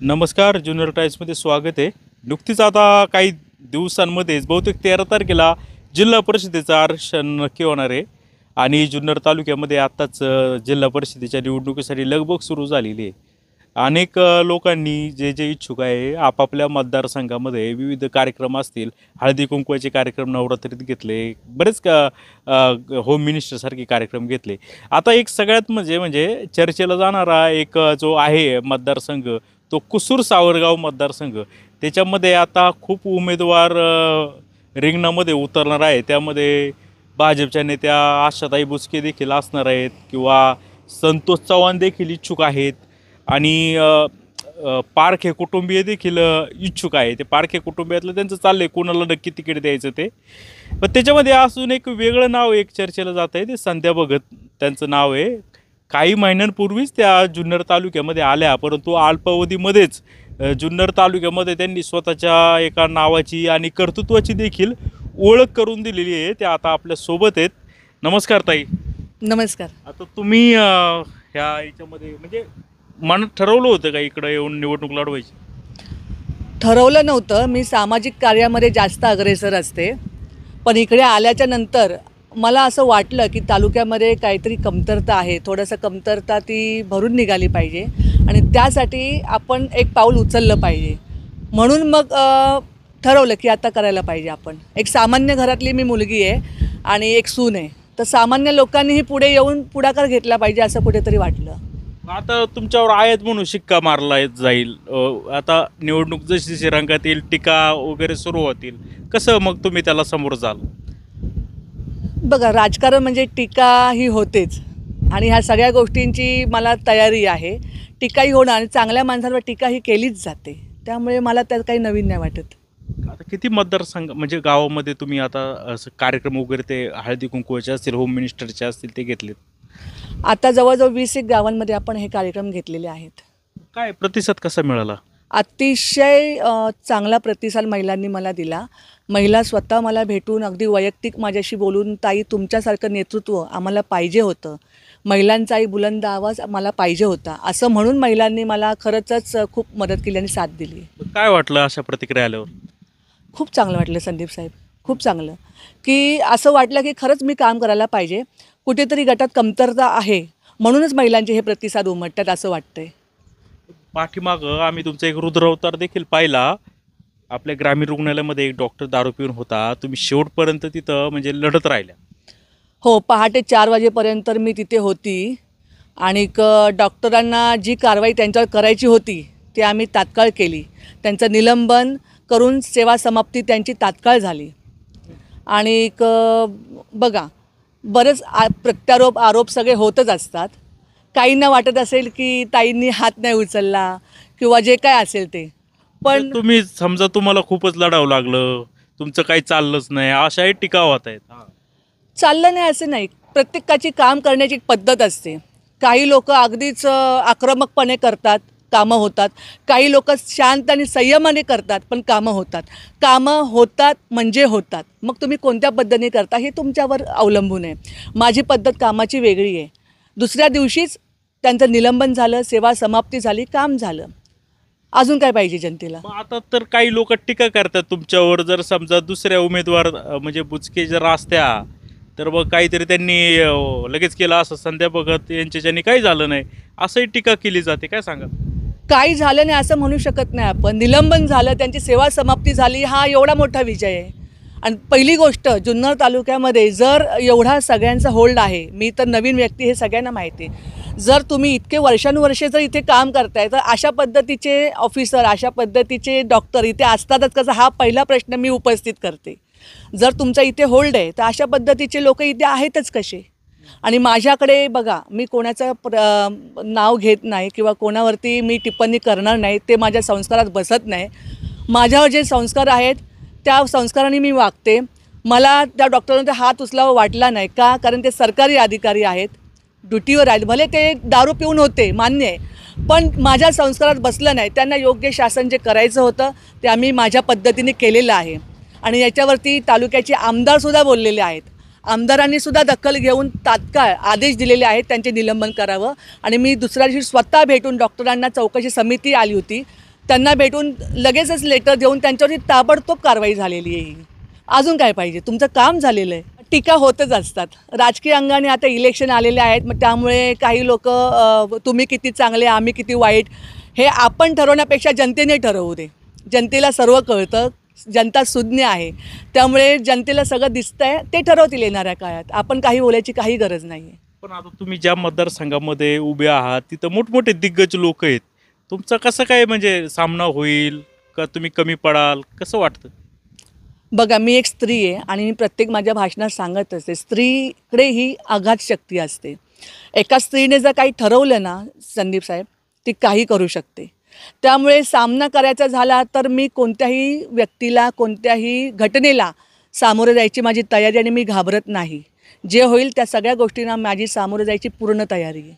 नमस्कार. ज्युनियर टाइम्समध्ये स्वागत आहे. नुकतीच आता काही दिवसांमध्येच बहुतेक 13 तारखेला जिल्हा परिषदेचं आरक्षण नक्की होणार आहे आणि जुन्नर तालुक्यामध्ये आत्ताच जिल्हा परिषदेच्या निवडणुकीसाठी लगबग सुरू झालेली आहे. अनेक लोकांनी जे जे इच्छुक आहे आपापल्या मतदारसंघामध्ये विविध कार्यक्रम असतील, हळदी कुंकवाचे कार्यक्रम नवरात्रीत घेतले, बरेच होम मिनिस्टरसारखे कार्यक्रम घेतले. आता एक सगळ्यात म्हणजे चर्चेला जाणारा एक जो आहे मतदारसंघ तो कुसूर सावरगाव मतदारसंघ. त्याच्यामध्ये आता खूप उमेदवार रिंगणामध्ये उतरणार आहे. त्यामध्ये भाजपच्या नेत्या आशाताई बुचके देखील असणार आहेत किंवा संतोष चव्हाण देखील इच्छुक आहेत आणि पारखे कुटुंबीय देखील इच्छुक आहे. ते पारखे कुटुंबियातलं त्यांचं चाललं आहे कोणाला नक्की तिकीट द्यायचं ते. पण त्याच्यामध्ये अजून एक वेगळं नाव एक चर्चेला जात आहे, ते संध्या भगत त्यांचं नाव आहे. काही महिन्यांपूर्वीच त्या जुन्नर तालुक्यामध्ये आल्या, परंतु अल्पावधीमध्येच जुन्नर तालुक्यामध्ये त्यांनी स्वतःच्या एका नावाची आणि कर्तृत्वाची देखील ओळख करून दिलेली आहे. त्या आता आपल्या सोबत आहेत. नमस्कार ताई. नमस्कार. आता तुम्ही ह्या याच्यामध्ये म्हणजे मनात ठरवलं होतं का इकडं येऊन निवडणूक लढवायची? ठरवलं नव्हतं. मी सामाजिक कार्यामध्ये जास्त अग्रेसर असते, पण इकडे आल्याच्या नंतर मला असं वाटलं की तालुक्यामध्ये काहीतरी कमतरता आहे, थोडंसं कमतरता ती भरून निघाली पाहिजे आणि त्यासाठी आपण एक पाऊल उचललं पाहिजे. म्हणून मग ठरवलं की आता करायला पाहिजे. आपण एक सामान्य घरातली मी मुलगी आहे आणि एक सून आहे, तर सामान्य लोकांनीही पुढे येऊन पुढाकार घेतला पाहिजे असं कुठेतरी वाटलं. आता तुमच्यावर आयात म्हणून शिक्का मारला जाईल. आता निवडणूक जशी जशी रंगात येईल, टीका वगैरे सुरू होतील, कसं मग तुम्ही त्याला समोर जाल? बघा, राजकारण म्हणजे टीका ही होतेच आणि ह्या सगळ्या गोष्टींची मला तयारी आहे. टीकाही होणं आणि चांगल्या माणसांवर टीका ही केलीच जाते, त्यामुळे मला त्यात काही नवीन नाही वाटत. आता किती मतदारसंघ म्हणजे गावामध्ये तुम्ही आता असं कार्यक्रम वगैरे ते हळदी कुंकवाचे असतील, होम मिनिस्टरचे असतील ते घेतलेत? आता जवळजवळ 20 गावांमध्ये आपण हे कार्यक्रम घेतलेले आहेत. काय प्रतिसाद कसा मिळाला? अतिशय चांगला प्रतिसाद महिलांनी मला दिला. महिला स्वतः मला भेटून अगदी वैयक्तिक माझ्याशी बोलून, ताई तुमच्यासारखं नेतृत्व आम्हाला पाहिजे होतं, महिलांचाही बुलंद आवाज मला पाहिजे होता, असं म्हणून महिलांनी मला खरंच खूप मदत केली आणि साथ दिली. काय वाटलं अशा प्रतिक्रिया आल्यावर? खूप चांगलं वाटलं संदीप साहेब, खूप चांगलं. की असं वाटलं की खरंच मी काम करायला पाहिजे. कुठेतरी गटात कमतरता आहे म्हणूनच महिलांचे हे प्रतिसाद उमटतात असं वाटतंय. पाठीमागं आम्ही तुमचा एक रुद्रावतार देखील पाहिला. आपल्या ग्रामीण रुग्णालयामध्ये एक डॉक्टर दारू पिऊन होता, तुम्ही शेवटपर्यंत तिथं म्हणजे लढत राहिल्या. हो, पहाटे 4 वाजेपर्यंत मी तिथे होती आणि डॉक्टरांना जी कारवाई त्यांच्यावर करायची होती ती आम्ही तात्काळ केली. त्यांचं निलंबन करून सेवा समाप्ती त्यांची तात्काळ झाली. आणि बघा, बरेच प्रत्यारोप आरोप सगळे होतच असतात. काहींना वाटत असेल की ताईंनी हात नाही उचलला किंवा जे काय असेल ते, पण तुम्ही समजा तुम्हाला खूपच लढावं लागलं, तुमचं काही चाललंच नाही, अशाही टीका होत आहेत. चाललं नाही असं नाही. प्रत्येकाची काम करण्याची एक पद्धत असते. काही लोक अगदीच आक्रमकपणे करतात, कामं होतात. काही लोक शांत आणि संयमाने करतात, पण कामं होतात. कामं होतात म्हणजे होतात. मग तुम्ही कोणत्या पद्धतीने करता हे तुमच्यावर अवलंबून आहे. माझी पद्धत कामाची वेगळी आहे. दुसऱ्या दिवशीच त्यांचं निलंबन झालं, सेवा समाप्ती झाली, काम झालं. अजून काय पाहिजे जनतेला? आता तर काही लोक टीका करतात तुमच्यावर. जर समजा दुसऱ्या उमेदवार म्हणजे बुचके जर असत्या तर मग काहीतरी त्यांनी लगेच केलं, असं संध्या भगत यांच्याच्याने काही झालं नाही असंही टीका केली जाते. काय सांगा? काही झालं नाही असं म्हणू शकत नाही आपण. निलंबन झालं, त्यांची सेवा समाप्ती झाली, हा एवढा मोठा विजय आहे. आणि पहिली गोष्ट, जुन्नर तालुक्यामध्ये जर एवढा सगळ्यांचा होल्ड आहे, मी तर नवीन व्यक्ती हे सगळ्यांना माहिती आहे, जर तुम्ही इतके वर्षानुवर्षे जर इथे काम करताय तर अशा पद्धतीचे ऑफिसर, अशा पद्धतीचे डॉक्टर इथे असतातच कसं, हा पहिला प्रश्न मी उपस्थित करते. जर तुमचा इथे होल्ड आहे तर अशा पद्धतीचे लोक इथे आहेतच कसे? आणि माझ्याकडे बघा, मी कोणाचं नाव घेत नाही किंवा कोणावरती मी टिप्पणी करणार नाही, ते माझ्या संस्कारात बसत नाही. माझ्यावर जे संस्कार आहेत त्या संस्काराने मी वागते. मला त्या डॉक्टरांचा हात उचलावा वाटला नाही का, कारण ते सरकारी अधिकारी आहेत, ड्युटीवर आहेत. भले ते दारू पिऊन होते, मान्य आहे, पण माझ्या संस्कारात बसलं नाही. त्यांना योग्य शासन जे करायचं होतं ते आम्ही माझ्या पद्धतीने केलेलं आहे. आणि याच्यावरती तालुक्याचे आमदारसुद्धा बोललेले आहेत. आमदारांनीसुद्धा दखल घेऊन तात्काळ आदेश दिलेले आहेत त्यांचे निलंबन करावं. आणि मी दुसऱ्या दिवशी स्वतः भेटून डॉक्टरांना, चौकशी समिती आली होती, त्यांना भेटून लगेचच लेटर देऊन त्यांच्यावरती ताबडतोब कारवाई झालेली आहे. अजून काय पाहिजे? तुमचं काम झालेलं आहे. टीका होतच असतात. राजकीय अंगाने आता इलेक्शन आलेले आहेत, मग त्यामुळे काही लोक तुम्ही किती चांगले आम्ही किती वाईट हे आपण ठरवण्यापेक्षा जनतेने ठरवू दे. जनतेला सर्व कळतं, जनता सुज्ञ आहे, त्यामुळे जनतेला सगळं दिसतंय, ते ठरवतील येणाऱ्या काळात. आपण काही बोलायची काही गरज नाही आहे. पण आता तुम्ही ज्या मतदारसंघामध्ये उभे आहात तिथं मोठमोठे दिग्गज लोक आहेत, तुमचा कसं काय म्हणजे सामना होईल का तुम्ही कमी पडाल, कसं वाटतं? बघा, मी एक स्त्री आहे आणि मी प्रत्येक माझ्या भाषणात सांगत असते, स्त्रीकडे ही आघात शक्ती असते. एका स्त्रीने जर काही ठरवलं ना संदीप साहेब, ती काही करू शकते. त्यामुळे सामना करायचा झाला तर मी कोणत्याही व्यक्तीला, कोणत्याही घटनेला सामोरं जायची माझी तयारी आणि मी घाबरत नाही. जे होईल त्या सगळ्या गोष्टींना माझी सामोरं जायची पूर्ण तयारी आहे.